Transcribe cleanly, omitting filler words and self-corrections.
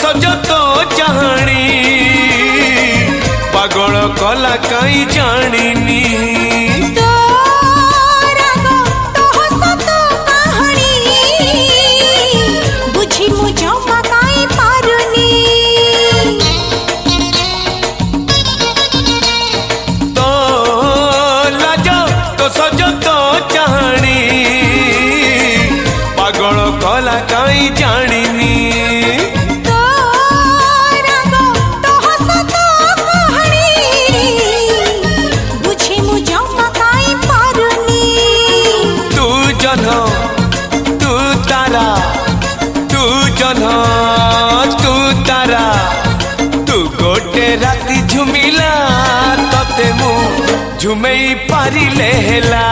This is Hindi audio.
सज तो चाहणी पागल कला कहीं जानी कला कहीं जानी तू जन्ह तू तारा तू जन्ह तू तारा तू गोटे राति झुमिला तते मु झुमई पारिले हेला।